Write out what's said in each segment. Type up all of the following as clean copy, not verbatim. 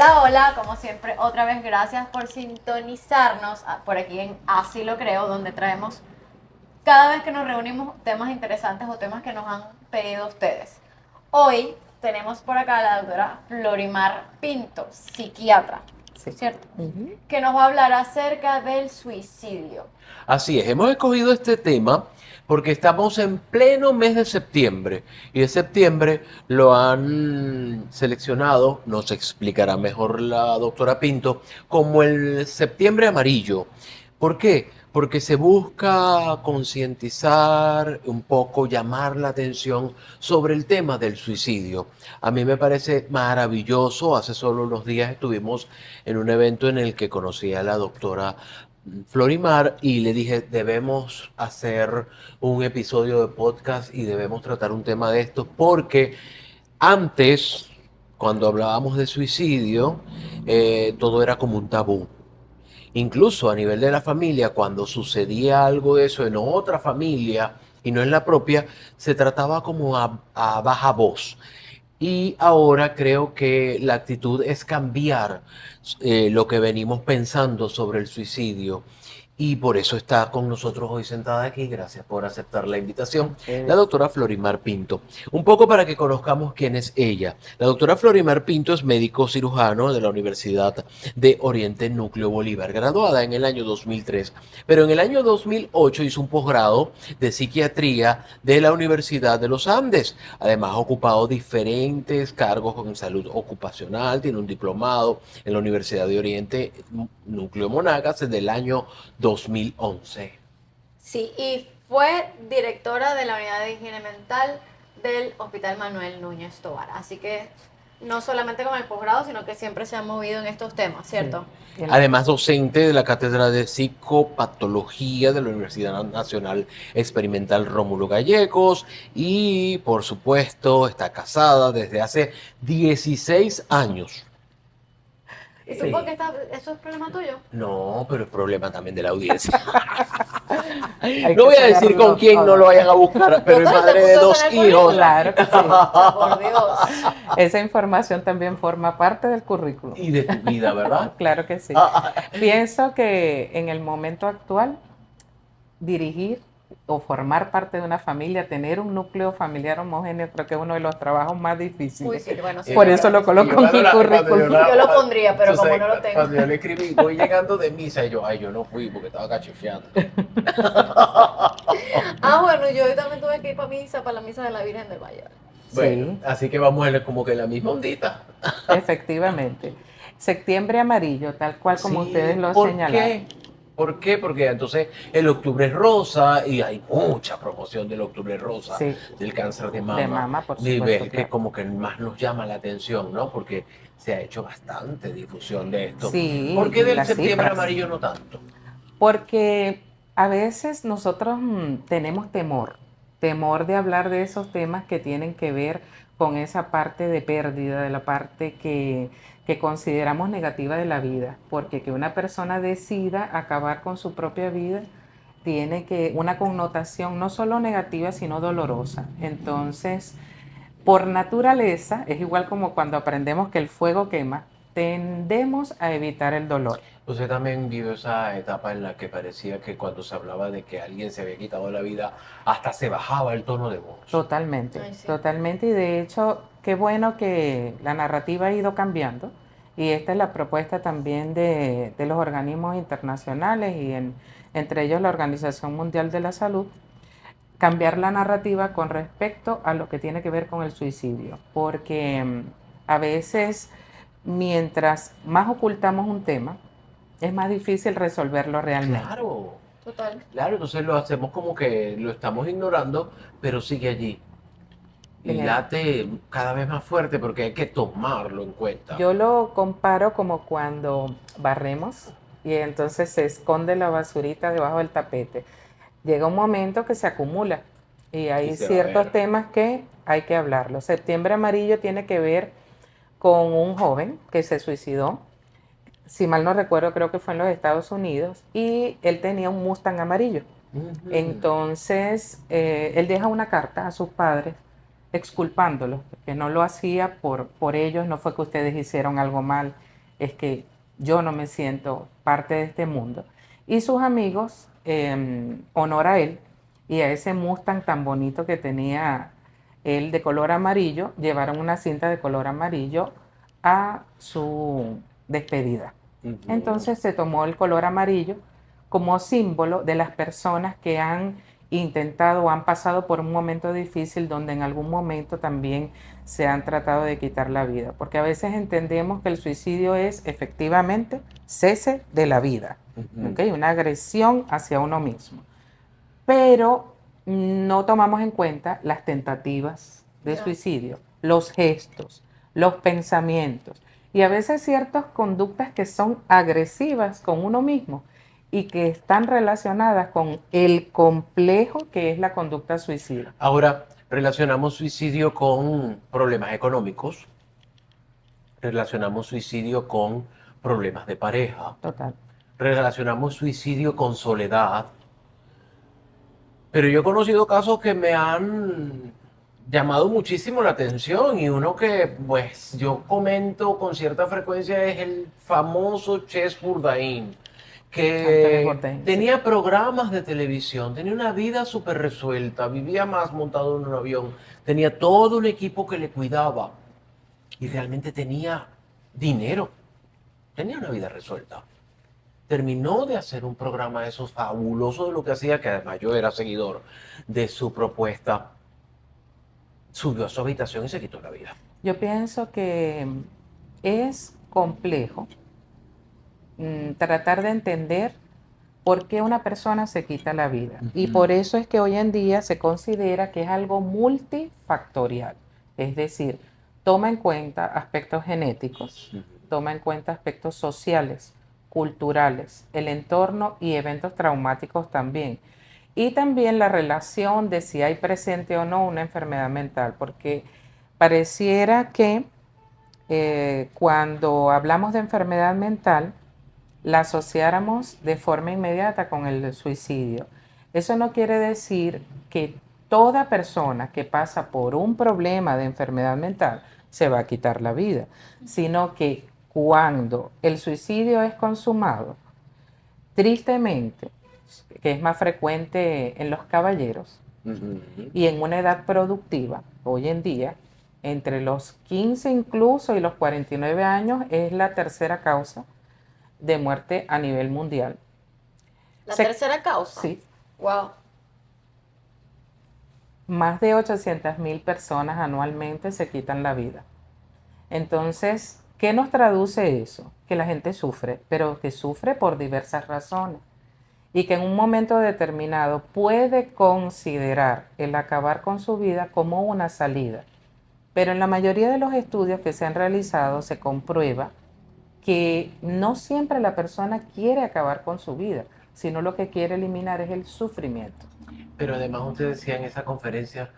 Hola, hola, como siempre, otra vez gracias por sintonizarnos por aquí en Así lo creo, donde traemos cada vez que nos reunimos temas interesantes o temas que nos han pedido ustedes. Hoy tenemos por acá a la doctora Florimar Pinto, psiquiatra, Sí. ¿cierto? Que nos va a hablar acerca del suicidio. Así es, hemos escogido este tema porque estamos en pleno mes de septiembre y de septiembre lo han seleccionado, nos explicará mejor la doctora Pinto, como el septiembre amarillo. ¿Por qué? Porque se busca concientizar un poco, llamar la atención sobre el tema del suicidio. A mí me parece maravilloso. Hace solo unos días estuvimos en un evento en el que conocí a la doctora Florimar y le dije, debemos hacer un episodio de podcast y debemos tratar un tema de esto porque antes, cuando hablábamos de suicidio, todo era como un tabú. Incluso a nivel de la familia, cuando sucedía algo de eso en otra familia y no en la propia, se trataba como a baja voz. Y ahora creo que la actitud es cambiar lo que venimos pensando sobre el suicidio. Y por eso está con nosotros hoy sentada aquí. Gracias por aceptar la invitación. La Ustedes. doctora Florimar Pinto. Un poco para que conozcamos quién es ella. La doctora Florimar Pinto es médico cirujano de la Universidad de Oriente Núcleo Bolívar, graduada en el año 2003. Pero en el año 2008 hizo un posgrado de psiquiatría de la Universidad de los Andes. Además, ha ocupado diferentes cargos en salud ocupacional, tiene un diplomado en la Universidad de Oriente Núcleo Monagas desde el año 2011. Sí, y fue directora de la unidad de higiene mental del Hospital Manuel Núñez Tovar. Así que no solamente con el posgrado, sino que siempre se ha movido en estos temas, ¿cierto? Sí. Además, docente de la Cátedra de Psicopatología de la Universidad Nacional Experimental Rómulo Gallegos y, por supuesto, está casada desde hace 16 años. ¿Y tú por qué estás? ¿Eso es problema tuyo? No, pero es problema también de la audiencia. Hay No que voy a decir con saberlo quién no todo. lo vayan a buscar, pero es Doctor, ¿te madre de puso eso dos en el hijos. currículum? Claro que sí. Por Dios. Esa información también forma parte del currículum. Y de tu vida, ¿verdad? Claro que sí. Pienso que en el momento actual, dirigir o formar parte de una familia, tener un núcleo familiar homogéneo, creo que es uno de los trabajos más Uy, difíciles. sí, bueno, sí. Por eso lo coloco en mi currículum. Yo lo pondría, pero como Entonces, no lo tengo. cuando yo le escribí, voy llegando de misa, y yo no fui porque estaba cachifeando. Ah, bueno, yo hoy también tuve que ir para misa, para la misa de la Virgen del Valle. Bueno, Sí, así que vamos a ver como que en la misma ondita. efectivamente. Septiembre amarillo, tal cual como ustedes lo ¿por señalaron. qué? ¿Por qué? Porque entonces el octubre es rosa y hay mucha promoción del octubre rosa, Sí, del cáncer de mama. de mama, por Nivel supuesto, que claro. como que más nos llama la atención, ¿no? Porque se ha hecho bastante difusión de esto. Sí, ¿Por qué y del las septiembre cifras. amarillo no tanto? Porque a veces nosotros tenemos temor de hablar de esos temas que tienen que ver con esa parte de pérdida, de la parte que consideramos negativa de la vida, porque que una persona decida acabar con su propia vida tiene que una connotación no solo negativa, sino dolorosa. Entonces, por naturaleza, es igual como cuando aprendemos que el fuego quema, tendemos a evitar el dolor. Usted también vivió esa etapa en la que parecía que cuando se hablaba de que alguien se había quitado la vida, hasta se bajaba el tono de voz. Totalmente, Ay, sí. totalmente. Y de hecho, qué bueno que la narrativa ha ido cambiando. Y esta es la propuesta también de los organismos internacionales y entre ellos la Organización Mundial de la Salud, cambiar la narrativa con respecto a lo que tiene que ver con el suicidio. Porque a veces, mientras más ocultamos un tema, es más difícil resolverlo realmente. Claro, Total. claro, entonces lo hacemos como que lo estamos ignorando, pero sigue allí. Y En el- late cada vez más fuerte porque hay que tomarlo en cuenta. Yo lo comparo como cuando barremos y entonces se esconde la basurita debajo del tapete. Llega un momento que se acumula y Y hay se va a ciertos ver. temas que hay que hablarlo. Septiembre amarillo tiene que ver con un joven que se suicidó. Si mal no recuerdo, creo que fue en los Estados Unidos y él tenía un Mustang amarillo. Ujú. Entonces, él deja una carta a sus padres exculpándolos, que no lo hacía por ellos, no fue que ustedes hicieron algo mal, es que yo no me siento parte de este mundo. Y sus amigos, honor a él y a ese Mustang tan bonito que tenía él de color amarillo, llevaron una cinta de color amarillo a su despedida. Ujú. Entonces se tomó el color amarillo como símbolo de las personas que han intentado o han pasado por un momento difícil donde en algún momento también se han tratado de quitar la vida. Porque a veces entendemos que el suicidio es efectivamente cese de la vida, Ujú. ¿ok? Una agresión hacia uno mismo. Pero no tomamos en cuenta las tentativas de Ya. suicidio, los gestos, los pensamientos y a veces ciertas conductas que son agresivas con uno mismo y que están relacionadas con el complejo que es la conducta suicida. Ahora, relacionamos suicidio con problemas económicos, relacionamos suicidio con problemas de pareja, Total. relacionamos suicidio con soledad, pero yo he conocido casos que me han llamado muchísimo la atención y uno que pues yo comento con cierta frecuencia es el famoso Ches Bourdain, Anthony que Bourdain, sí. tenía programas de televisión, tenía una vida súper resuelta, vivía más montado en un avión, tenía todo un equipo que le cuidaba y realmente tenía dinero, tenía una vida resuelta. Terminó de hacer un programa de esos fabulosos de lo que hacía, que además yo era seguidor de su propuesta, subió a su habitación y se quitó la vida. Yo pienso que es complejo tratar de entender por qué una persona se quita la vida. Y por eso es que hoy en día se considera que es algo multifactorial. Es decir, toma en cuenta aspectos genéticos, toma en cuenta aspectos sociales, culturales, el entorno y eventos traumáticos también. Y también la relación de si hay presente o no una enfermedad mental, porque pareciera que cuando hablamos de enfermedad mental, la asociáramos de forma inmediata con el suicidio. Eso no quiere decir que toda persona que pasa por un problema de enfermedad mental se va a quitar la vida, sino que cuando el suicidio es consumado, tristemente, que es más frecuente en los caballeros Ujú. y en una edad productiva, hoy en día, entre los 15 incluso y los 49 años, es la tercera causa de muerte a nivel mundial. La tercera causa. Sí, Wow. más de 800.000 personas anualmente se quitan la vida. Entonces, ¿qué nos traduce eso? Que la gente sufre, pero que sufre por diversas razones y que en un momento determinado puede considerar el acabar con su vida como una salida. Pero en la mayoría de los estudios que se han realizado se comprueba que no siempre la persona quiere acabar con su vida, sino lo que quiere eliminar es el sufrimiento. Pero además usted decía en esa conferencia,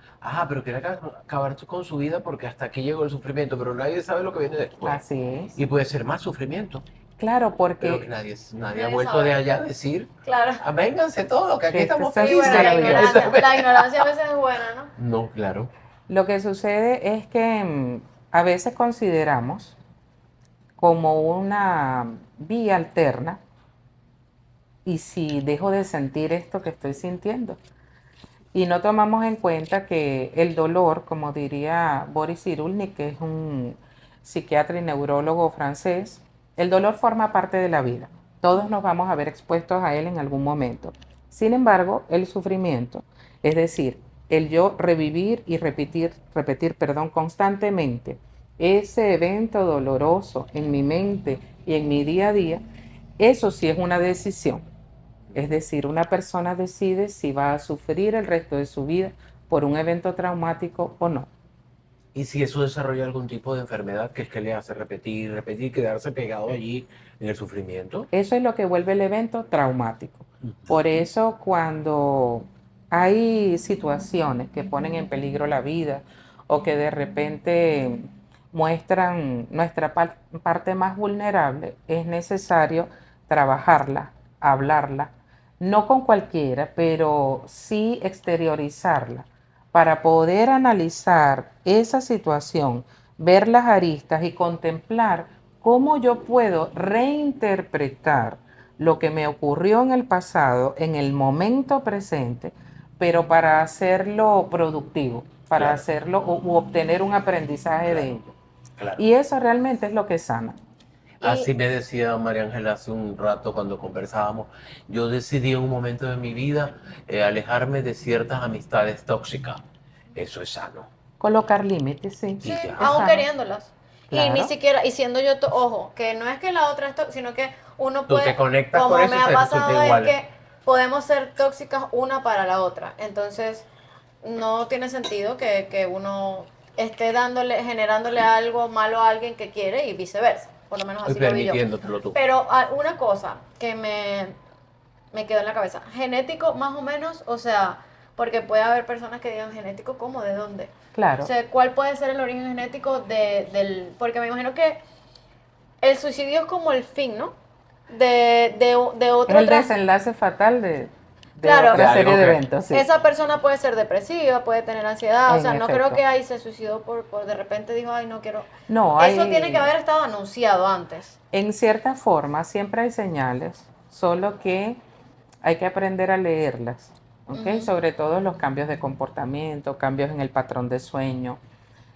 pero quiere acabar con su vida porque hasta aquí llegó el sufrimiento, pero nadie sabe lo que viene después. Así es. Y puede ser más sufrimiento, Claro, pero que porque nadie ha Nadie vuelto sabe. de allá a decir, Claro. vénganse todos, que aquí Que estamos está Sí, bueno, felices. maravilloso. la ignorancia a veces es buena, ¿no? No, claro. lo que sucede es que a veces consideramos como una vía alterna y si dejo de sentir esto que estoy sintiendo. Y no tomamos en cuenta que el dolor, como diría Boris Cyrulnik, que es un psiquiatra y neurólogo francés, el dolor forma parte de la vida. Todos nos vamos a ver expuestos a él en algún momento. Sin embargo, el sufrimiento, es decir, el yo revivir y repetir, constantemente ese evento doloroso en mi mente y en mi día a día, eso sí es una decisión. Es decir, una persona decide si va a sufrir el resto de su vida por un evento traumático o no. Y si eso desarrolla algún tipo de enfermedad que es que le hace repetir, repetir, quedarse pegado allí en el sufrimiento. Eso es lo que vuelve el evento traumático. Por eso cuando hay situaciones que ponen en peligro la vida o que de repente muestran nuestra parte más vulnerable, es necesario trabajarla, hablarla, no con cualquiera, pero sí exteriorizarla para poder analizar esa situación, ver las aristas y contemplar ¿cómo yo puedo reinterpretar lo que me ocurrió en el pasado, en el momento presente, pero para hacerlo productivo, para Claro, hacerlo u obtener un aprendizaje de claro, ello? claro. Y eso realmente es lo que sana. Así Y me decía María Ángela hace un rato cuando conversábamos. Yo decidí en un momento de mi vida alejarme de ciertas amistades tóxicas. Eso es sano. Colocar límites, sí, sí, Y ya. es aún sano. queriéndolas. Y ni Claro, siquiera, y siendo yo, ojo, que no es que la otra es tóxica, sino que uno Tú puede, te conectas con como eso me y ha te resulta pasado, es igual. que podemos ser tóxicas una para la otra. Entonces, no tiene sentido que uno esté dándole, generándole algo malo a alguien que quiere y viceversa. Por lo menos Y así lo vi yo. permitiéndotelo tú. Pero una cosa que me quedó en la cabeza. Genético, más o menos, o sea, porque puede haber personas que digan genético, ¿cómo? ¿De dónde? O claro. sea, ¿cuál puede ser el origen genético del...? Porque me imagino que el suicidio es como el fin, ¿no? De Es otro el tras... desenlace fatal de Claro, De otra serie algo de que... eventos, sí, esa persona puede ser depresiva, puede tener ansiedad, o en sea, no creo que efecto. ahí se suicidó por de repente dijo, ay, no quiero... No, Eso tiene que hay, haber estado anunciado antes. en cierta forma, siempre hay señales, solo que hay que aprender a leerlas, ¿ok? Ujú. Sobre todo los cambios de comportamiento, cambios en el patrón de sueño,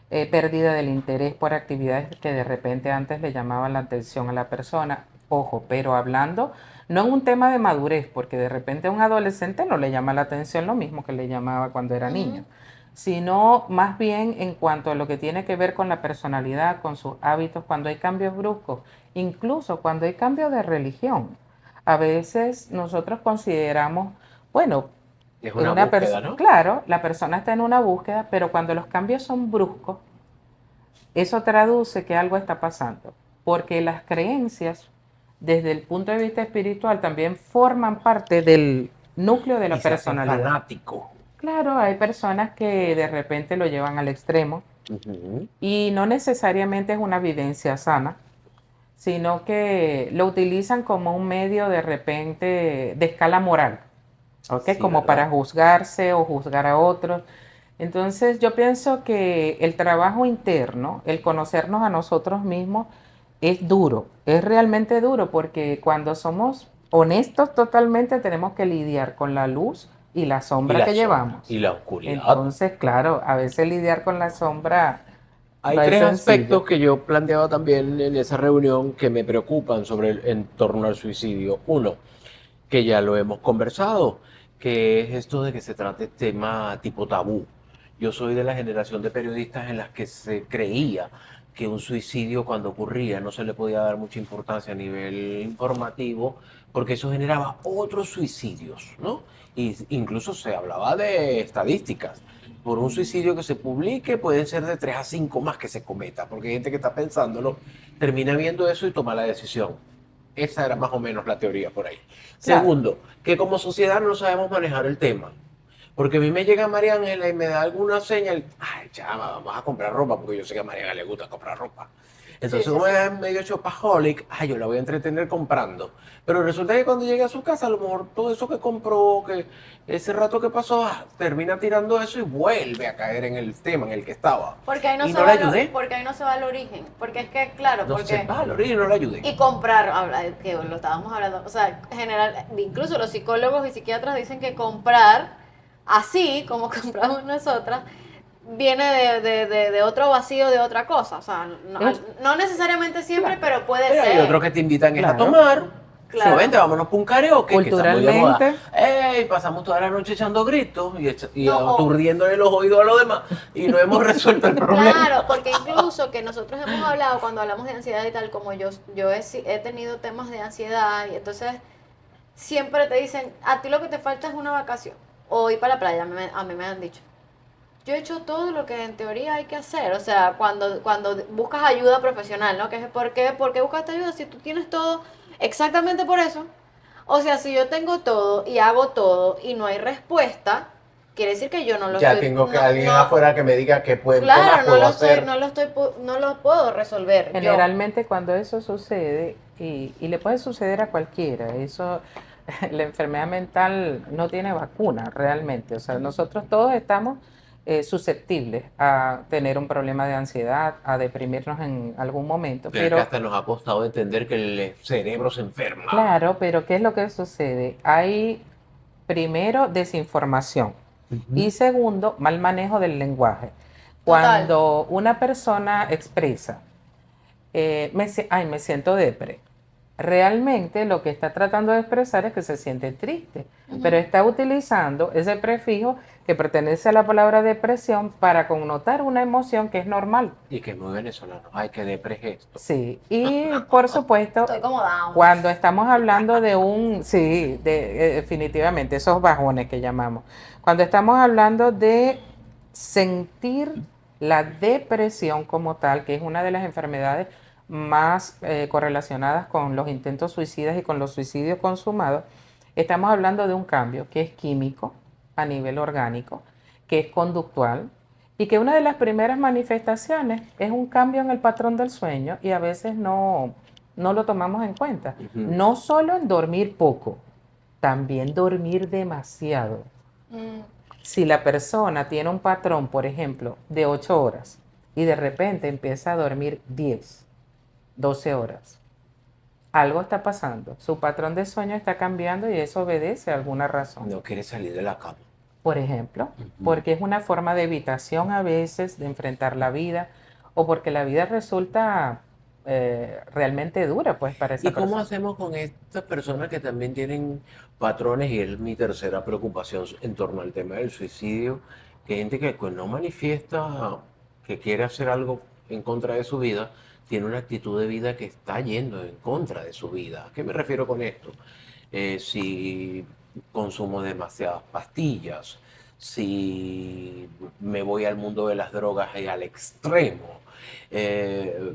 pérdida del interés por actividades que de repente antes le llamaban la atención a la persona. Ojo, pero hablando no en un tema de madurez, porque de repente a un adolescente no le llama la atención lo mismo que le llamaba cuando era Ujú. niño, sino más bien en cuanto a lo que tiene que ver con la personalidad, con sus hábitos, cuando hay cambios bruscos, incluso cuando hay cambio de religión. A veces nosotros consideramos, bueno, Es una una búsqueda, persona, ¿no? claro, la persona está en una búsqueda, pero cuando los cambios son bruscos, eso traduce que algo está pasando, porque las creencias, desde el punto de vista espiritual, también forman parte del núcleo de Y la se hacen personalidad. fanáticos. Claro, hay personas que de repente lo llevan al extremo Ujú. y no necesariamente es una vivencia sana, sino que lo utilizan como un medio de repente de escala moral. ¿Ok? Sí, Como para ¿verdad? juzgarse o juzgar a otros. Entonces yo pienso que el trabajo interno, el conocernos a nosotros mismos, es duro, es realmente duro porque cuando somos honestos totalmente tenemos que lidiar con la luz y la Y sombra la que sombra. llevamos. Y la oscuridad. Entonces, claro, a veces lidiar con la sombra Hay no es tres sencillo. aspectos que yo planteaba también en esa reunión que me preocupan sobre el en torno al suicidio. Uno, que ya lo hemos conversado, que es esto de que se trate tema tipo tabú. Yo soy de la generación de periodistas en las que se creía que un suicidio cuando ocurría no se le podía dar mucha importancia a nivel informativo porque eso generaba otros suicidios, ¿no? Y incluso se hablaba de estadísticas. Por un suicidio que se publique pueden ser de 3 a 5 más que se cometa, porque hay gente que está pensándolo, termina viendo eso y toma la decisión. Esa era más o menos la teoría por ahí. Claro, Segundo, que como sociedad no sabemos manejar el tema. Porque a mí me llega María Ángela y me da alguna señal, ay, chama, vamos a comprar ropa, porque yo sé que a María Ángela le gusta comprar ropa. Sí, Entonces, sí, como sí. ella es medio shopaholic, ay, yo la voy a entretener comprando. Pero resulta que cuando llegue a su casa, a lo mejor todo eso que compró, que ese rato que pasó, termina tirando eso y vuelve a caer en el tema en el que estaba. Porque ahí no Y se no va la al, ayudé. porque ahí no se va al origen. Porque es que, claro, No se porque... va, Lorena, y no la ayudé. Y comprar, que lo estábamos hablando, o sea, general, incluso los psicólogos y psiquiatras dicen que comprar, así como compramos nosotras, viene de otro vacío, de otra cosa. O sea, no, es no necesariamente siempre, claro, pero puede Pero hay otros ser. que te invitan es a claro, tomar. No, sí. Claro. vente, vámonos para un karaoke, que está muy de moda. Culturalmente, ¡Ey! Pasamos toda la noche echando gritos y No, o, aturdiéndole los oídos a los demás y no hemos resuelto el problema. claro, porque incluso que nosotros hemos hablado cuando hablamos de ansiedad y tal, como yo he tenido temas de ansiedad y entonces siempre te dicen, a ti lo que te falta es una vacación o ir para la playa, a mí me han dicho. Yo he hecho todo lo que en teoría hay que hacer, o sea, cuando buscas ayuda profesional, ¿no? Que es, por qué buscaste ayuda si tú tienes todo exactamente por eso? O sea, si yo tengo todo y hago todo y no hay respuesta, quiere decir que yo no lo Ya estoy, tengo que no, alguien no, afuera que me diga qué más claro, no puedo lo estoy, hacer. no lo estoy, no lo puedo resolver yo. generalmente cuando eso sucede, y le puede suceder a cualquiera, eso, la enfermedad mental no tiene vacuna realmente, o sea, nosotros todos estamos susceptibles a tener un problema de ansiedad, a deprimirnos en algún momento. Pero es que hasta nos ha costado entender que el cerebro se enferma. Claro, pero ¿qué es lo que sucede? Hay primero desinformación y Ujú. segundo mal manejo del lenguaje. Total. Cuando una persona expresa, ay, me siento depre, realmente lo que está tratando de expresar es que se siente triste, pero está utilizando ese prefijo que pertenece a la palabra depresión para connotar una emoción que es normal. Y que es muy venezolano. Ay, qué depre es esto. Sí, y por supuesto, Estoy como down. cuando estamos hablando de sí, definitivamente, esos bajones que llamamos, cuando estamos hablando de sentir la depresión como tal, que es una de las enfermedades más correlacionadas con los intentos suicidas y con los suicidios consumados, estamos hablando de un cambio que es químico a nivel orgánico, que es conductual, y que una de las primeras manifestaciones es un cambio en el patrón del sueño y a veces no lo tomamos en cuenta. Ujú. No solo en dormir poco, también dormir demasiado. Mm, Si la persona tiene un patrón, por ejemplo, de 8 horas y de repente empieza a dormir 10, 12 horas, algo está pasando. Su patrón de sueño está cambiando y eso obedece a alguna razón. No quiere salir de la cama. Por ejemplo, Ujú. porque es una forma de evitación a veces de enfrentar la vida o porque la vida resulta realmente dura pues para esa ¿Y cómo persona. hacemos con estas personas que también tienen patrones? Y es mi tercera preocupación en torno al tema del suicidio, que hay gente que pues, no manifiesta que quiere hacer algo en contra de su vida, tiene una actitud de vida que está yendo en contra de su vida. ¿A qué me refiero con esto? Si consumo demasiadas pastillas, si me voy al mundo de las drogas y al extremo, eh,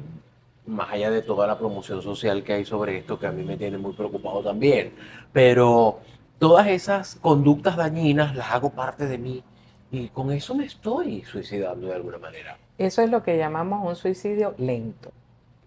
más allá de toda la promoción social que hay sobre esto, que a mí me tiene muy preocupado también. Pero todas esas conductas dañinas las hago parte de mí y con eso me estoy suicidando de alguna manera. Eso es lo que llamamos un suicidio lento,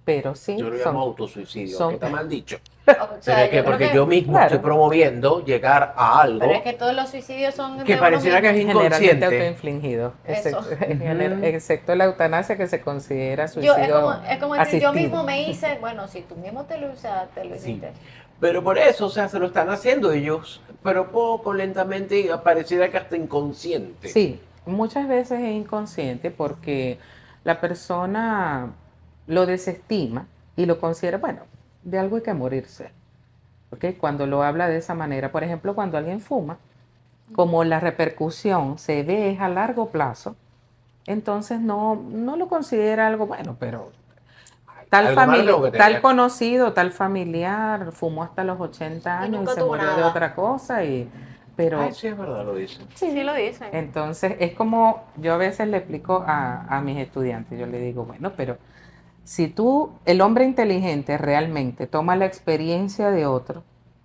pero Yo sí lo llamo autosuicidio, aunque son, está mal dicho. o Pero sea, es que yo creo porque que, yo mismo estoy claro, promoviendo llegar a algo pero es que todos los suicidios son que de uno pareciera que es mismo. generalmente inconsciente. autoinfligidos, Eso. Ujú. excepto la eutanasia que se considera Yo, suicidio es como decir, yo asistido. mismo me hice, bueno, si tú mismo te lo usaste, te lo Sí. hiciste. Pero por eso, o sea, se lo están haciendo ellos, pero poco, lentamente, y pareciera que hasta inconsciente. Sí, muchas veces es inconsciente porque la persona lo desestima y lo considera, bueno, de algo hay que morirse. ¿Ok? Cuando lo habla de esa manera, por ejemplo, cuando alguien fuma, como la repercusión se ve es a largo plazo, entonces no lo considera algo bueno, pero Algo malo tengo que tal tener. conocido, tal familiar, fumó hasta los 80 Y años y nunca se tuvo murió de nada. otra cosa, Ay, pero sí, es verdad, lo dicen. Sí lo dicen. entonces es como yo a veces le explico a mis estudiantes, yo le digo, bueno, pero si tú, el hombre inteligente realmente toma la experiencia de otro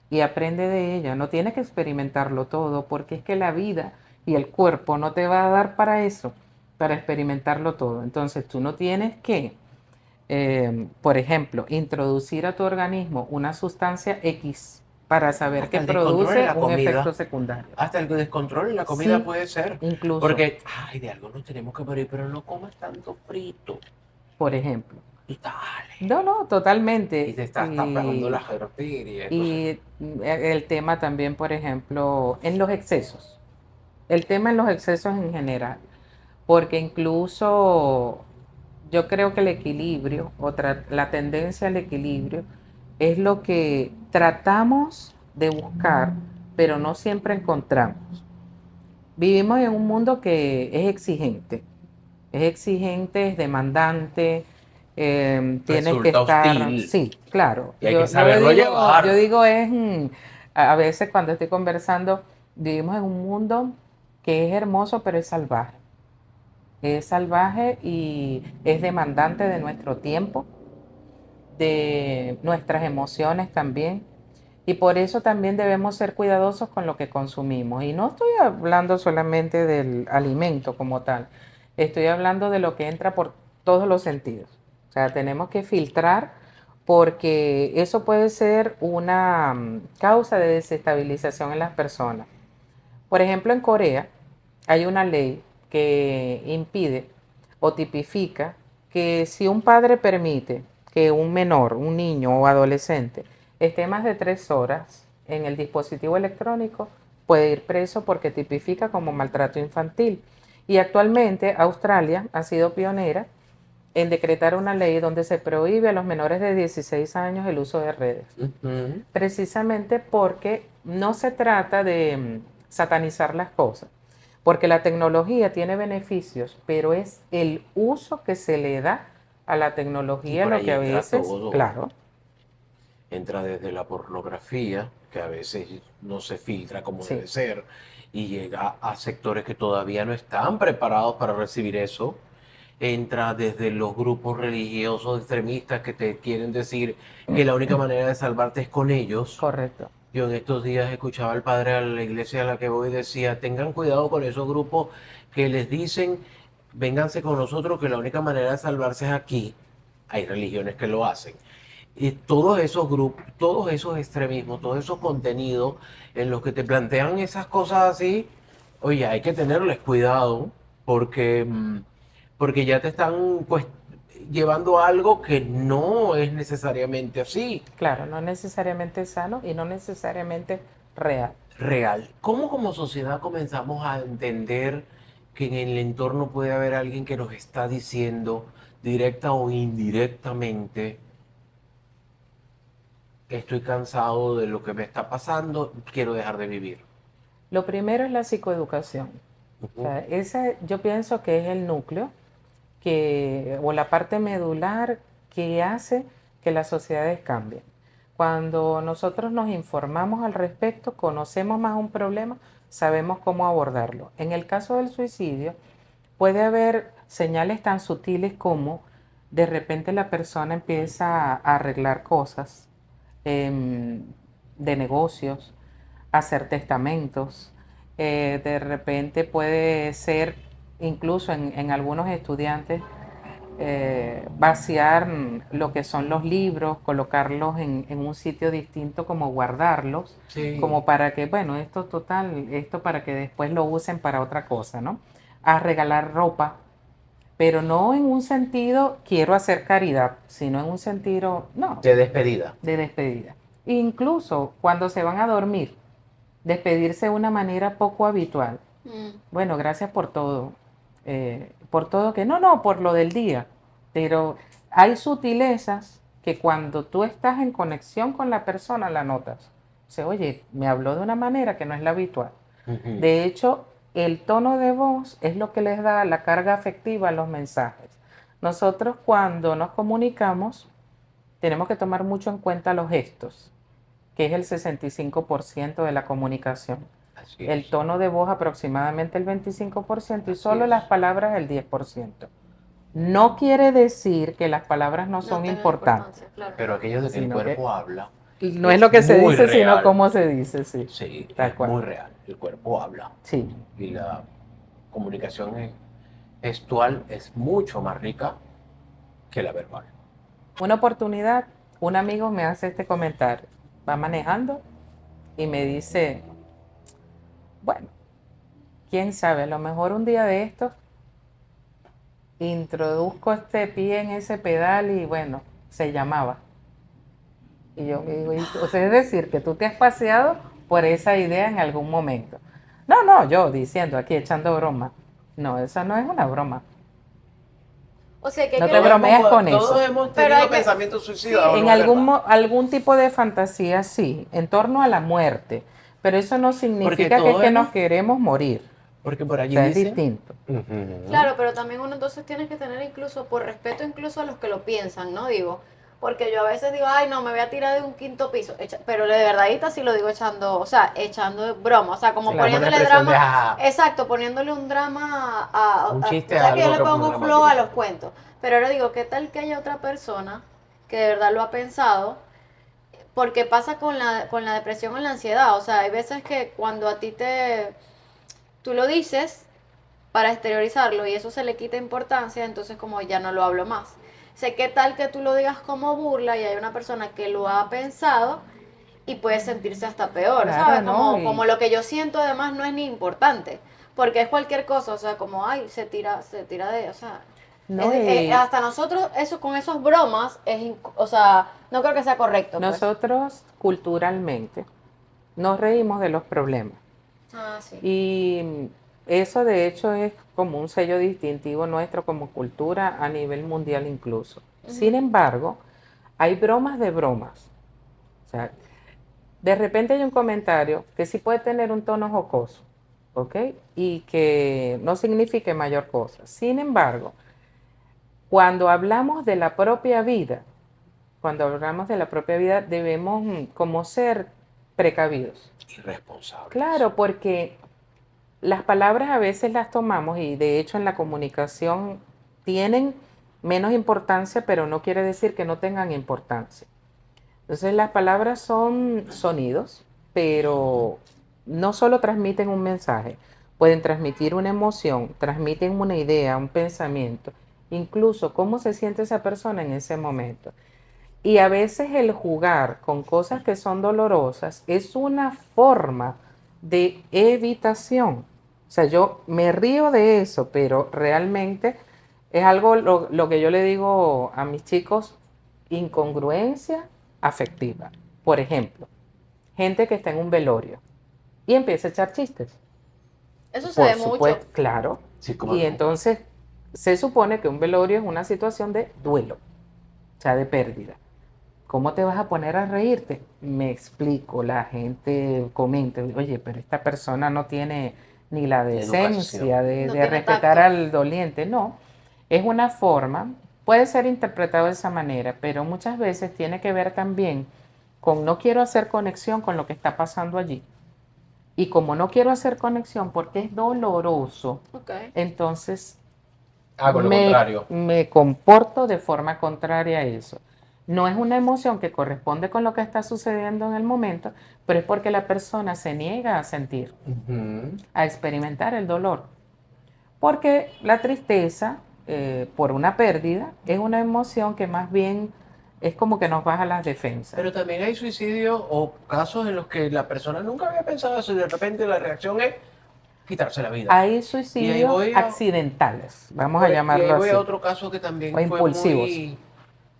y aprende de ella, no tiene que experimentarlo todo, porque es que la vida y el cuerpo no te va a dar para eso, para experimentarlo todo. Entonces tú no tienes que, por ejemplo, introducir a tu organismo una sustancia X para saber Hasta que el descontrol en produce la un efecto comida. secundario. Hasta el descontrol en la comida Sí, puede ser. incluso, Porque, ay, de algo nos tenemos que morir, pero no comas tanto frito. por ejemplo. Y dale. No, Y totalmente. te estás tapando las arterias. Entonces, Y el tema también, por ejemplo, en los excesos. El tema en los excesos en general. Porque incluso yo creo que el equilibrio, la tendencia al equilibrio, es lo que tratamos de buscar, pero no siempre encontramos. Vivimos en un mundo que es exigente, es demandante, tienes que resulta estar, hostil. sí, claro. Y hay que Yo le saberlo digo, yo llevar. digo es, a veces cuando estoy conversando, vivimos en un mundo que es hermoso, pero es salvaje. Es salvaje y es demandante de nuestro tiempo, de nuestras emociones también. Y por eso también debemos ser cuidadosos con lo que consumimos. Y no estoy hablando solamente del alimento como tal, estoy hablando de lo que entra por todos los sentidos. O sea, tenemos que filtrar porque eso puede ser una causa de desestabilización en las personas. Por ejemplo, en Corea hay una ley que impide o tipifica que si un padre permite que un menor, un niño o adolescente esté más de 3 horas en el dispositivo electrónico, puede ir preso porque tipifica como maltrato infantil. Y actualmente Australia ha sido pionera en decretar una ley donde se prohíbe a los menores de 16 años el uso de redes. Precisamente porque no se trata de satanizar las cosas, porque la tecnología tiene beneficios, pero es el uso que se le da a la tecnología por lo ahí que a entra veces, todo. claro, Entra desde la pornografía, que a veces no se filtra como sí, debe ser, y llega a sectores que todavía no están preparados para recibir eso. Entra desde los grupos religiosos extremistas que te quieren decir que la única manera de salvarte es con ellos. correcto, Yo en estos días escuchaba al padre a la iglesia a la que voy y decía, tengan cuidado con esos grupos que les dicen, vénganse con nosotros, que la única manera de salvarse es aquí. Hay religiones que lo hacen. Y todos esos grupos, todos esos extremismos, todos esos contenidos en los que te plantean esas cosas así, oye, hay que tenerles cuidado porque, porque ya te están pues, llevando a algo que no es necesariamente así. claro, no necesariamente sano y no necesariamente real. Real. ¿Cómo como sociedad comenzamos a entender que en el entorno puede haber alguien que nos está diciendo directa o indirectamente, estoy cansado de lo que me está pasando, quiero dejar de vivir? Lo primero es la psicoeducación. O sea, ese yo pienso que es el núcleo o la parte medular que hace que las sociedades cambien. Cuando nosotros nos informamos al respecto, conocemos más un problema, sabemos cómo abordarlo. En el caso del suicidio, puede haber señales tan sutiles como de repente la persona empieza a arreglar cosas em, de negocios, hacer testamentos. De repente puede ser, incluso en algunos estudiantes, vaciar lo que son los libros, colocarlos en un sitio distinto, como guardarlos, Sí. como para que, bueno, esto total, esto para que después lo usen para otra cosa, ¿no? A regalar ropa, pero no en un sentido quiero hacer caridad, sino en un sentido, no, De despedida. de despedida. Incluso cuando se van a dormir, despedirse de una manera poco habitual. Mm. Bueno, gracias por todo que, no, por lo del día, pero hay sutilezas que cuando tú estás en conexión con la persona la notas. O sea, oye, me habló de una manera que no es la habitual. Ujú. De hecho, el tono de voz es lo que les da la carga afectiva a los mensajes. Nosotros cuando nos comunicamos tenemos que tomar mucho en cuenta los gestos, que es el 65% de la comunicación. Así El es. tono de voz aproximadamente el 25% y Así solo es. las palabras el 10%. No quiere decir que las palabras no No son tenga importantes. importancia, claro. Pero aquello de que el Sino que cuerpo habla no es lo que se muy dice, sino real. cómo se dice, sí. Sí, Tal es cual. muy real. El cuerpo habla. Sí, Y la comunicación gestual es mucho más rica que la verbal. una oportunidad, un amigo me hace este comentario. Va manejando y me dice, bueno, quién sabe, a lo mejor un día de estos introduzco este pie en ese pedal y bueno, se llamaba. Y yo digo, o sea, es decir, que tú te has paseado por esa idea en algún momento. No, yo diciendo aquí, echando broma. No, esa no es una broma. O sea, que hay No que te leer- bromees con Todos eso. hemos Pero tenido hay que- pensamientos suicidados, En ¿no es verdad? algún tipo de fantasía, sí, en torno a la muerte. Pero eso no Porque significa que es todos que nos hemos... queremos morir. Porque por O allí sea, es dicen... distinto. Ujú. Claro, pero también uno entonces tiene que tener incluso, por respeto incluso a los que lo piensan, ¿no? Digo, porque yo a veces digo, ay, no, me voy a tirar de un quinto piso, pero de verdadita sí lo digo echando, o sea, echando broma, o sea, como Sí, como una poniéndole expresión de, drama, "Ah". exacto, poniéndole un drama Un chiste o a sea, que yo algo le que es muy pongo flow a dramático. los cuentos, pero ahora digo, ¿qué tal que haya otra persona que de verdad lo ha pensado? Porque pasa con la depresión o la ansiedad, o sea, hay veces que cuando a ti tú lo dices para exteriorizarlo y eso se le quita importancia, entonces como ya no lo hablo más. Sé qué tal que tú lo digas como burla y hay una persona que lo ha pensado y puede sentirse hasta peor, Claro, ¿sabes? ¿no? Como lo que yo siento además no es ni importante, porque es cualquier cosa, o sea, como, ay, se tira de, o sea, ¿No? Y hasta nosotros, eso con esos bromas, o sea, no creo que sea correcto, pues. nosotros culturalmente nos reímos de los problemas. Ah, sí. Y eso de hecho es como un sello distintivo nuestro como cultura a nivel mundial incluso. Sin Ujú. embargo, hay bromas de bromas. O sea, de repente hay un comentario que sí puede tener un tono jocoso, ¿ok? Y que no signifique mayor cosa. Sin embargo, cuando hablamos de la propia vida, cuando hablamos de la propia vida, debemos como ser precavidos. Irresponsables. Claro, porque las palabras a veces las tomamos y de hecho en la comunicación tienen menos importancia, pero no quiere decir que no tengan importancia. Entonces las palabras son sonidos, pero no solo transmiten un mensaje, pueden transmitir una emoción, transmiten una idea, un pensamiento, incluso cómo se siente esa persona en ese momento. Y a veces el jugar con cosas que son dolorosas es una forma de evitación. O sea, yo me río de eso, pero realmente es algo, lo que yo le digo a mis chicos, incongruencia afectiva. Por ejemplo, gente que está en un velorio y empieza a echar chistes. Eso se Por ve mucho. supuesto, claro. Sí, cómo Y no. entonces se supone que un velorio es una situación de duelo, o sea, de pérdida. ¿Cómo te vas a poner a reírte? Me explico, la gente comenta, oye, pero esta persona no tiene ni la Educación. decencia No de tiene respetar tacto. al doliente. No, es una forma, puede ser interpretado de esa manera, pero muchas veces tiene que ver también con no quiero hacer conexión con lo que está pasando allí. Y como no quiero hacer conexión porque es doloroso, Ok. entonces Hago lo contrario. me comporto de forma contraria a eso. No es una emoción que corresponde con lo que está sucediendo en el momento, pero es porque la persona se niega a sentir, Ujú. a experimentar el dolor. Porque la tristeza por una pérdida es una emoción que más bien es como que nos baja las defensas. Pero también hay suicidios o casos en los que la persona nunca había pensado eso y de repente la reacción es quitarse la vida. Hay Y ahí suicidios voy a, accidentales, vamos a y ahí llamarlo voy a así, otro caso que o también fue impulsivos. muy,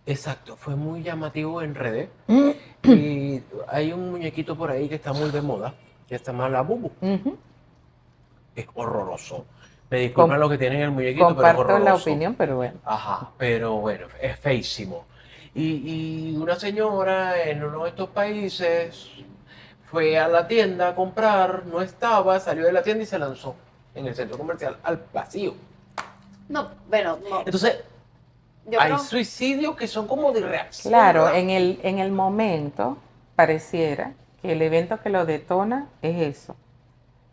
exacto, fue muy llamativo en redes. Y hay un muñequito por ahí que está muy de moda, que está más la Bubu. Ujú. Es horroroso. Me disculpan Com- los que tienen el muñequito, pero es comparto la horroroso. opinión, pero bueno. Ajá, pero bueno, es feísimo. Y una señora en uno de estos países fue a la tienda a comprar, no estaba, salió de la tienda y se lanzó en el centro comercial al vacío. No, bueno, no, Entonces, yo hay creo. suicidios que son como de reacción Claro, rápida. en el momento pareciera que el evento que lo detona es eso,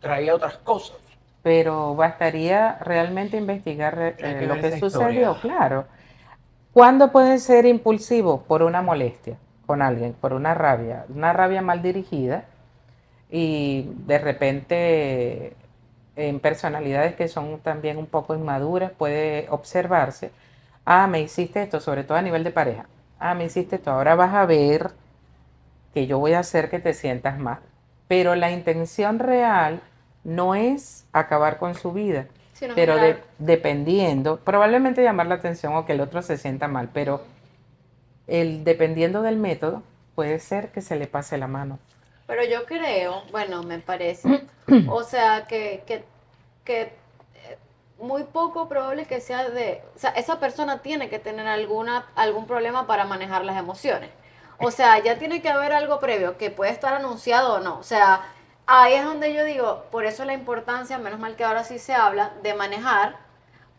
Traía otras cosas. pero bastaría realmente investigar Hay que lo ver que esa historia. sucedió, claro. ¿Cuándo puede ser impulsivo? Por una molestia con alguien, por una rabia mal dirigida y de repente en personalidades que son también un poco inmaduras puede observarse, ah, me hiciste esto, sobre todo a nivel de pareja, ah, me hiciste esto, ahora vas a ver que yo voy a hacer que te sientas mal. Pero la intención real no es acabar con su vida, Sino pero generar. dependiendo, probablemente llamar la atención o que el otro se sienta mal, pero dependiendo del método, puede ser que se le pase la mano. Pero yo creo, bueno, me parece, o sea, que muy poco probable que sea de, o sea, esa persona tiene que tener algún problema para manejar las emociones. O sea, ya tiene que haber algo previo que puede estar anunciado o no. O sea, ahí es donde yo digo, por eso la importancia, menos mal que ahora sí se habla, de manejar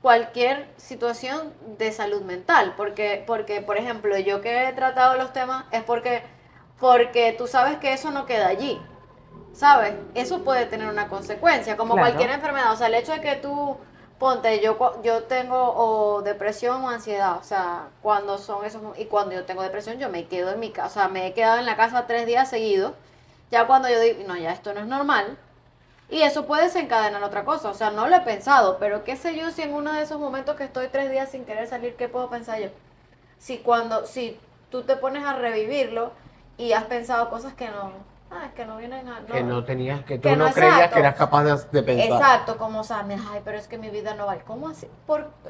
cualquier situación de salud mental. Porque, por ejemplo, yo que he tratado los temas es porque tú sabes que eso no queda allí. ¿Sabes? Eso puede tener una consecuencia, como cualquier Claro, enfermedad. O sea, el hecho de que tú, ponte, yo tengo o depresión o ansiedad, o sea, cuando son esos, y cuando yo tengo depresión, yo me quedo en mi casa, o sea, me he quedado en la casa 3 días seguidos, ya cuando yo digo, no, ya esto no es normal, y eso puede desencadenar otra cosa, o sea, no lo he pensado, pero qué sé yo si en uno de esos momentos que estoy 3 días sin querer salir, ¿qué puedo pensar yo? Si tú te pones a revivirlo y has pensado cosas que no, que no vienen a... Que no tenías, que tú que no no, creías exacto. que eras capaz de pensar. Exacto, como, o sea, ay, pero es que mi vida no vale. ¿Cómo así?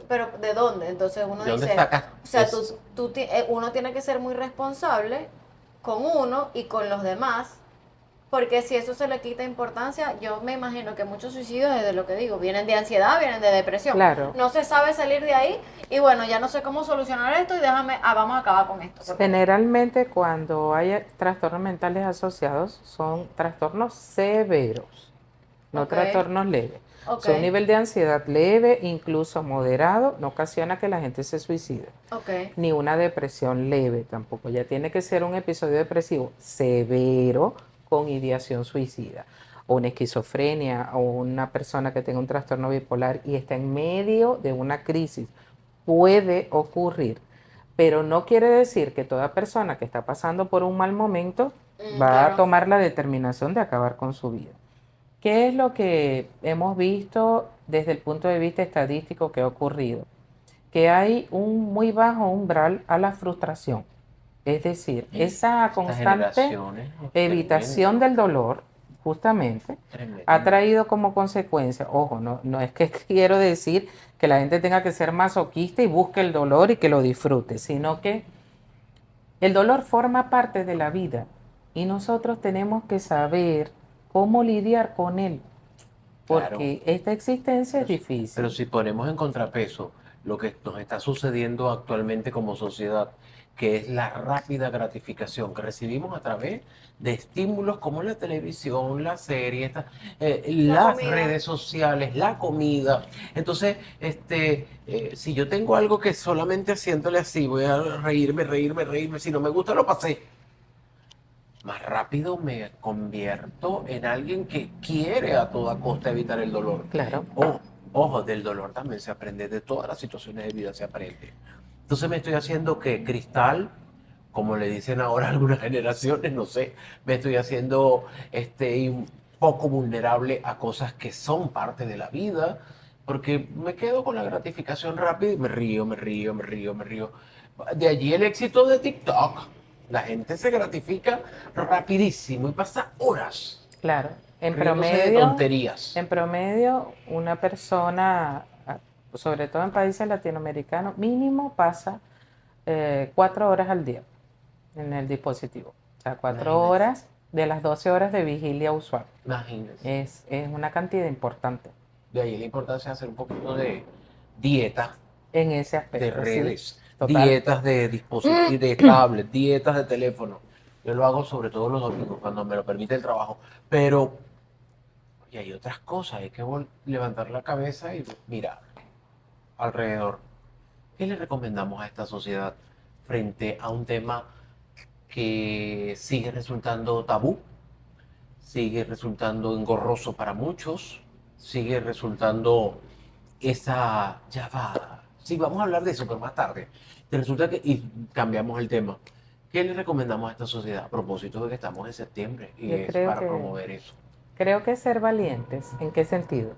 Pero ¿de dónde? Entonces uno ¿De dónde dice, sacas o sea, eso? uno tiene que ser muy responsable con uno y con los demás, porque si eso se le quita importancia, yo me imagino que muchos suicidios, desde lo que digo, vienen de ansiedad, vienen de depresión. Claro. No se sabe salir de ahí y bueno, ya no sé cómo solucionar esto y vamos a acabar con esto. Generalmente cuando hay trastornos mentales asociados son trastornos severos, no Ok, trastornos leves. ok, Son un nivel de ansiedad leve, incluso moderado, no ocasiona que la gente se suicide. ok, Ni una depresión leve tampoco. Ya tiene que ser un episodio depresivo severo con ideación suicida. O una esquizofrenia o una persona que tenga un trastorno bipolar y está en medio de una crisis. Puede ocurrir, pero no quiere decir que toda persona que está pasando por un mal momento va a claro. tomar la determinación de acabar con su vida. ¿Qué es lo que hemos visto desde el punto de vista estadístico que ha ocurrido? Que hay un muy bajo umbral a la frustración. Es decir, esa Estas constante generaciones, evitación tremendo, del dolor, justamente, ha tremendo. traído como consecuencia, ojo, no es que quiero decir que la gente tenga que ser masoquista y busque el dolor y que lo disfrute, sino que el dolor forma parte de la vida y nosotros tenemos que saber cómo lidiar con él, Claro. porque esta existencia es Pero difícil. si ponemos en contrapeso lo que nos está sucediendo actualmente como sociedad, que es la rápida gratificación que recibimos a través de estímulos como la televisión, la serie, La las comida. redes sociales, la comida. Entonces, si yo tengo algo que solamente haciéndole así, voy a reírme, reírme, reírme, si no me gusta, lo pasé. Más rápido me convierto en alguien que quiere a toda costa evitar el dolor. Claro, O, ojo, del dolor también se aprende, de todas las situaciones de vida se aprende. Entonces me estoy haciendo que cristal, como le dicen ahora algunas generaciones, no sé, me estoy haciendo un poco vulnerable a cosas que son parte de la vida, porque me quedo con la gratificación rápida y me río, me río, me río, me río. De allí el éxito de TikTok. La gente se gratifica rapidísimo y pasa horas claro. riéndose de tonterías. En promedio, una persona, sobre todo en países latinoamericanos, mínimo pasa 4 horas al día en el dispositivo. O sea, cuatro Imagínense, horas de las 12 horas de vigilia usual. imagínense. Es una cantidad importante De ahí la importancia de hacer un poquito de dieta en ese de aspecto, sí, redes, total. dietas de dispositivos, de tablet, dietas de teléfono. Yo lo hago sobre todo los domingos cuando me lo permite el trabajo. Pero, y hay otras cosas, hay que levantar la cabeza y mirar alrededor. ¿Qué le recomendamos a esta sociedad frente a un tema que sigue resultando tabú, sigue resultando engorroso para muchos, sigue resultando ya va, sí, vamos a hablar de eso, pero más tarde. Resulta que, y cambiamos el tema. ¿Qué le recomendamos a esta sociedad a propósito de que estamos en septiembre y Yo es para promover eso? creo que ser valientes, ¿en qué sentido?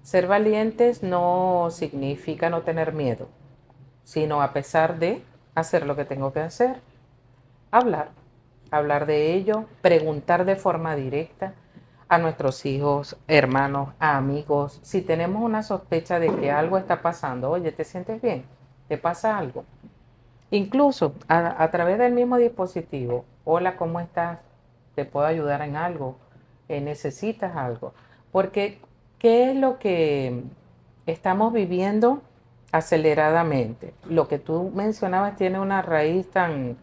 Ser valientes no significa no tener miedo, sino a pesar de hacer lo que tengo que hacer, hablar, hablar de ello, preguntar de forma directa a nuestros hijos, hermanos, a amigos, si tenemos una sospecha de que algo está pasando, oye, ¿te sientes bien? ¿Te pasa algo? Incluso a través del mismo dispositivo, hola, ¿cómo estás? ¿Te puedo ayudar en algo? ¿Necesitas algo? Porque, ¿qué es lo que estamos viviendo aceleradamente? Lo que tú mencionabas tiene una raíz tan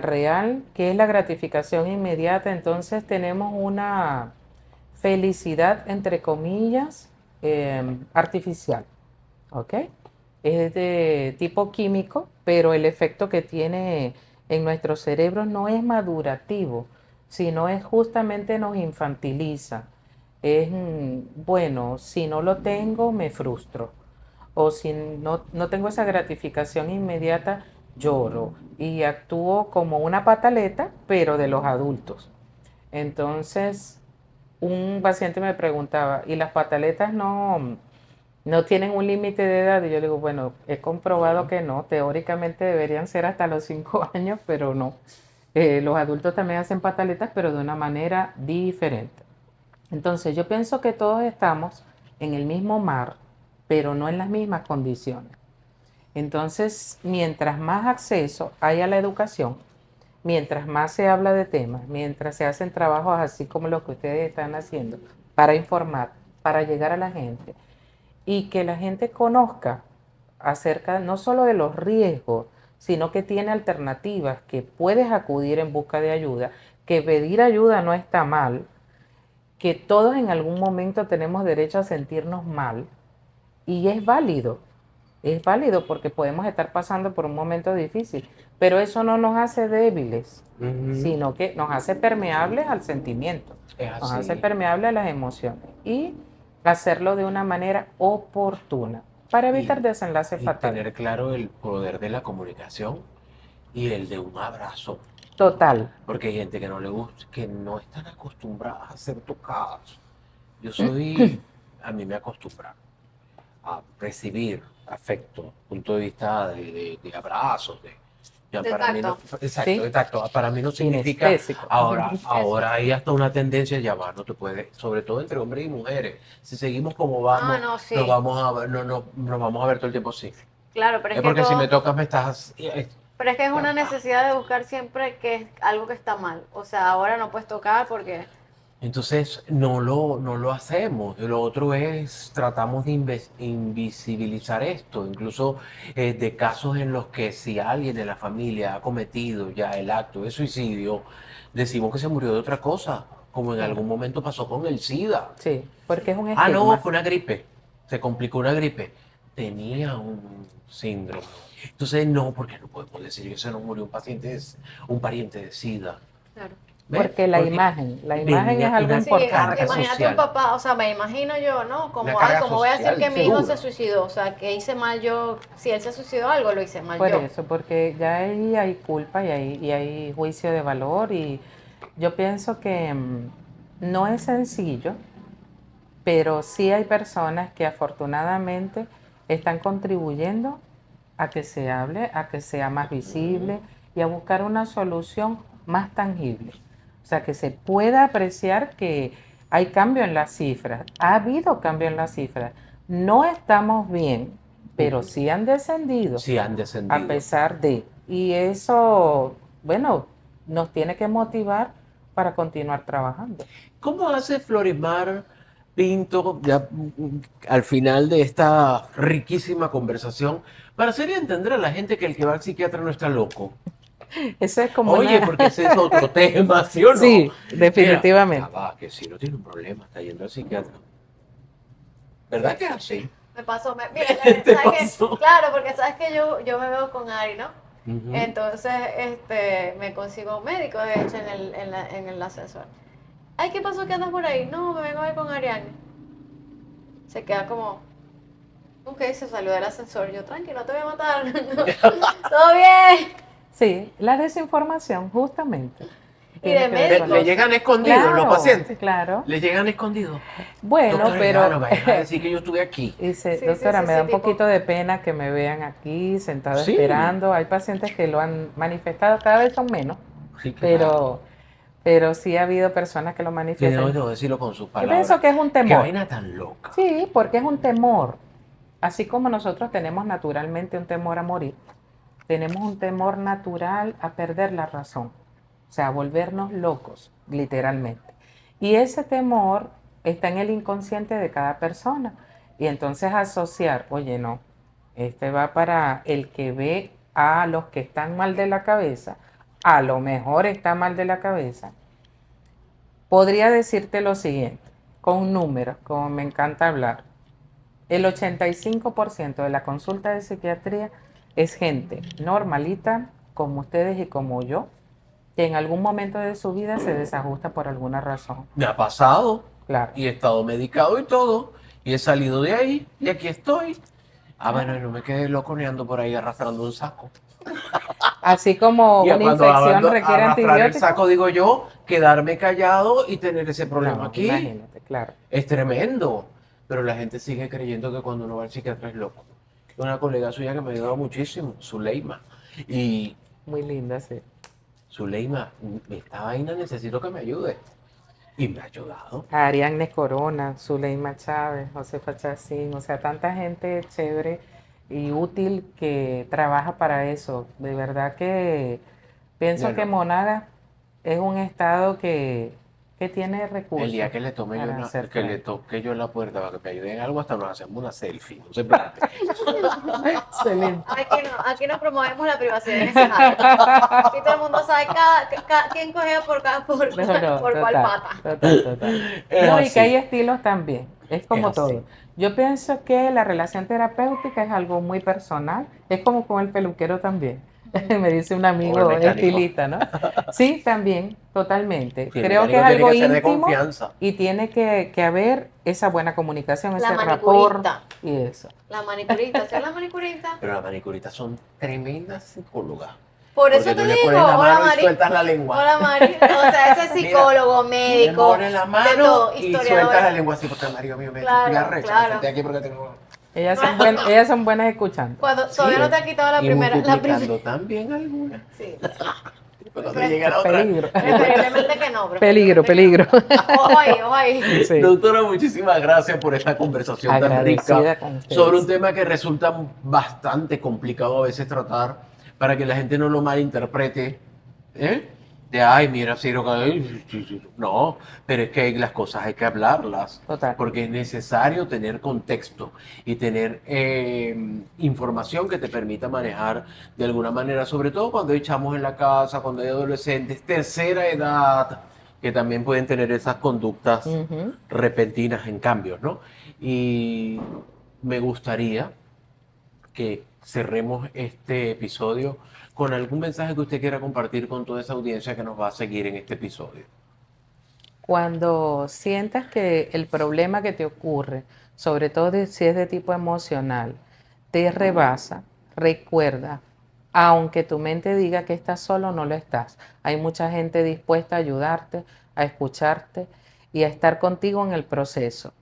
real, que es la gratificación inmediata. Entonces tenemos una felicidad, entre comillas, artificial. ¿Ok? Es de tipo químico, pero el efecto que tiene en nuestro cerebro no es madurativo, sino es justamente nos infantiliza. Es, bueno, si no lo tengo, me frustro. O si no tengo esa gratificación inmediata, lloro y actúo como una pataleta, pero de los adultos. Entonces, un paciente me preguntaba, ¿y las pataletas no tienen un límite de edad? Y yo le digo, bueno, he comprobado No, que no, teóricamente deberían ser hasta los 5 años, pero no. Los adultos también hacen pataletas, pero de una manera diferente. Entonces, yo pienso que todos estamos en el mismo mar, pero no en las mismas condiciones. Entonces, mientras más acceso hay a la educación, mientras más se habla de temas, mientras se hacen trabajos así como los que ustedes están haciendo, para informar, para llegar a la gente, y que la gente conozca acerca no solo de los riesgos, sino que tiene alternativas, que puedes acudir en busca de ayuda, que pedir ayuda no está mal, que todos en algún momento tenemos derecho a sentirnos mal, y es válido porque podemos estar pasando por un momento difícil, pero eso no nos hace débiles, sino que nos hace permeables al sentimiento, Es nos hace así. permeables a las emociones y hacerlo de una manera oportuna para evitar desenlaces Y fatales. tener claro el poder de la comunicación y el de un abrazo. Total. Porque hay gente que no le gusta, que no están acostumbradas a ser tocadas. Yo soy, a mí me acostumbraron a recibir afecto, punto de vista de abrazos, ya De para mí no, tacto. exacto, Sí, de tacto, para mí no significa, kinestésico. ahora hay hasta una tendencia, ya va, no te puede, sobre todo entre hombres y mujeres, si seguimos como Ah, vamos, no, nos sí. vamos a ver, nos vamos a ver todo el tiempo así. Claro, pero es Es que porque si me todo, tocas me estás, pero es que es ya una va. necesidad de buscar siempre que es algo que está mal. O sea, ahora no puedes tocar porque, Entonces no lo hacemos. Y lo otro es, tratamos de invisibilizar esto, incluso de casos en los que si alguien de la familia ha cometido ya el acto de suicidio, decimos que se murió de otra cosa, como en Claro, algún momento pasó con el SIDA. sí, porque es un Ah, no, estigma. fue una gripe, se complicó una gripe. Tenía un síndrome. Entonces, no, porque no podemos decir que se nos murió un pariente de SIDA. claro. ¿Ves? Porque Porque la imagen es venía algo una Sí, importante. carga imagínate un social. papá, o sea, me imagino yo, ¿no? Una Como, ay, carga como voy a decir que social mi hijo se dura. suicidó, o sea, que hice mal yo, si él se suicidó algo, lo hice mal Por yo. eso, porque ya ahí hay culpa y hay juicio de valor y yo pienso que no es sencillo, pero sí hay personas que afortunadamente están contribuyendo a que se hable, a que sea más Ujú. visible y a buscar una solución más tangible. O sea, que se pueda apreciar que hay cambio en las cifras, ha habido cambio en las cifras. No estamos bien, pero Ujú. sí han descendido Sí han a descendido. pesar de. Y eso, bueno, nos tiene que motivar para continuar trabajando. ¿Cómo hace Florimar Pinto, ya al final de esta riquísima conversación, para hacer entender a la gente que el que va al psiquiatra no está loco? Eso es como Oye, una... porque ese es otro tema, ¿sí o no? Sí, Mira, ya definitivamente. va, que si no tiene un problema, está yendo al psiquiatra. ¿Verdad que es así? Me pasó, mira, ¿Te ¿sabes qué? pasó? Claro, porque sabes que yo me veo con Ari, ¿no? Ujú. Entonces, me consigo un médico, de hecho, en el ascensor. Ay, ¿qué pasó que andas por ahí? No, me vengo a ver con Ariane. Se queda como, ok, se salió del ascensor. Yo, tranquilo, no te voy a matar. Todo bien. Sí, la desinformación, justamente, Y tiene de que ver con Le médicos. eso. llegan escondidos los Claro, pacientes. claro. Le llegan escondidos. Bueno, Doctora, ya pero no vayan a decir que yo estuve aquí. dice, Sí, sí, doctora, sí, me sí, da un tipo. poquito de pena que me vean aquí sentado Sí, esperando. Hay pacientes que lo han manifestado, cada vez son menos, sí, claro. pero, pero sí ha habido personas que lo Tiene manifiestan. que decirlo con sus Yo pienso palabras. que es un Qué temor. vaina tan loca. Sí, porque es un temor. Así como nosotros tenemos naturalmente un temor a morir, tenemos un temor natural a perder la razón, o sea, a volvernos locos, literalmente. Y ese temor está en el inconsciente de cada persona. Y entonces asociar, oye, no, este va para el que ve a los que están mal de la cabeza, a lo mejor está mal de la cabeza. Podría decirte lo siguiente, con números, como me encanta hablar. El 85% de la consulta de psiquiatría es gente normalita, como ustedes y como yo, que en algún momento de su vida se desajusta por alguna razón. Me ha pasado Claro, y he estado medicado y todo. Y he salido de ahí y aquí estoy. Ah, bueno, y no me quedé loco ni ando por ahí arrastrando un saco. así como Y a una cuando infección requiere arrastrar el antibióticos. saco, digo yo, quedarme callado y tener ese problema No, aquí. imagínate, claro. Es tremendo. Pero la gente sigue creyendo que cuando uno va al psiquiatra es loco. Una colega suya que me ayudó muchísimo, Zuleima. Y Muy linda, sí. Zuleima, esta vaina necesito que me ayude. Y me ha ayudado. Ariadne Corona, Zuleima Chávez, Josefa Chacín, o sea, tanta gente chévere y útil que trabaja para eso. De verdad que pienso Bueno. que Monagas es un estado que tiene recursos. El día que le tome yo para hacer que le frente. toque yo la puerta para que me ayude en algo, hasta nos hacemos una selfie. No se preocupe. Excelente. Aquí no promovemos la privacidad innecesaria. Aquí todo el mundo sabe quién coge por cuál Total, pata. total. Es No, y así. que hay estilos también, es como Es así. todo. Yo pienso que la relación terapéutica es algo muy personal, es como con el peluquero también. Me dice un O el amigo mecánico. estilista, ¿no? Sí, también, totalmente. Sí, el Creo que es mecánico algo tiene que ser de íntimo confianza. y tiene que haber esa buena comunicación, La ese rapport manicurista. y eso. La manicurista, ¿sí es la manicurista? Pero las manicuritas son tremendas psicólogas. Por Porque eso tú te le digo, pones la hola mano y Mari. sueltas la lengua. Hola Mari. O sea, ese es Mira, psicólogo, Le médico, pones la de mano todo, y historiador. sueltas la lengua así, porque marido mío me Claro, estoy arrecho, claro. me senté aquí porque tengo... Ellas son buenas escuchando. Cuando Sí. todavía no te ha quitado la Y primera. multiplicando también algunas. Sí. Cuando llegue la otra. Peligro, Preferiblemente que no. peligro, preferiblemente peligro. que no. Ojo ahí, ojo ahí. Sí. Doctora, muchísimas gracias por esta conversación tan Agradecida rica con ustedes. sobre un tema que resulta bastante complicado a veces tratar para que la gente no lo malinterprete. ¿Eh? De, ay, mira, Ciro, no, pero es que las cosas hay que hablarlas, Total. porque es necesario tener contexto y tener información que te permita manejar de alguna manera, sobre todo cuando hay chamos en la casa, cuando hay adolescentes, tercera edad, que también pueden tener esas conductas Ujú. repentinas en cambios, ¿no? Y me gustaría que cerremos este episodio con algún mensaje que usted quiera compartir con toda esa audiencia que nos va a seguir en este episodio. Cuando sientas que el problema que te ocurre, sobre todo si es de tipo emocional, te rebasa, recuerda, aunque tu mente diga que estás solo, no lo estás. Hay mucha gente dispuesta a ayudarte, a escucharte y a estar contigo en el proceso.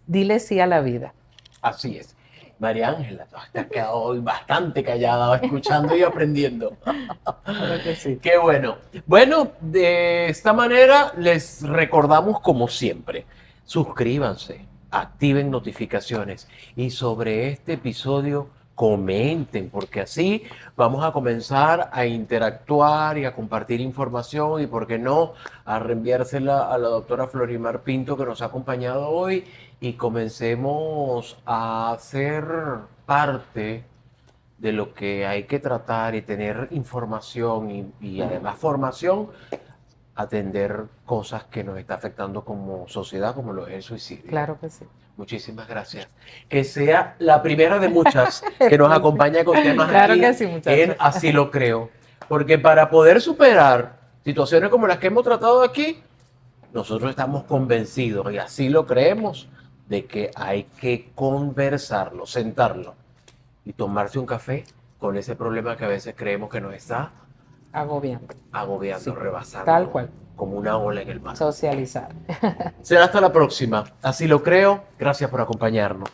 Dile sí a la vida. Así es. María Ángela, te has quedado hoy bastante callada, escuchando y aprendiendo. Claro que sí. Qué bueno. Bueno, de esta manera les recordamos como siempre, suscríbanse, activen notificaciones y sobre este episodio comenten, porque así vamos a comenzar a interactuar y a compartir información y, por qué no, a reenviársela a la doctora Florimar Pinto que nos ha acompañado hoy y comencemos a hacer parte de lo que hay que tratar y tener información y además formación, atender cosas que nos está afectando como sociedad, como lo es el suicidio. Claro que sí. Muchísimas gracias. Que sea la primera de muchas que nos acompaña con temas Claro aquí que sí, muchachos. en Así lo creo. Porque para poder superar situaciones como las que hemos tratado aquí, nosotros estamos convencidos y así lo creemos de que hay que conversarlo, sentarlo y tomarse un café con ese problema que a veces creemos que nos está Agobiante. agobiando, Sí, rebasando, tal cual. como una ola en el mar. Socializar. Será hasta la próxima. Así lo creo. Gracias por acompañarnos.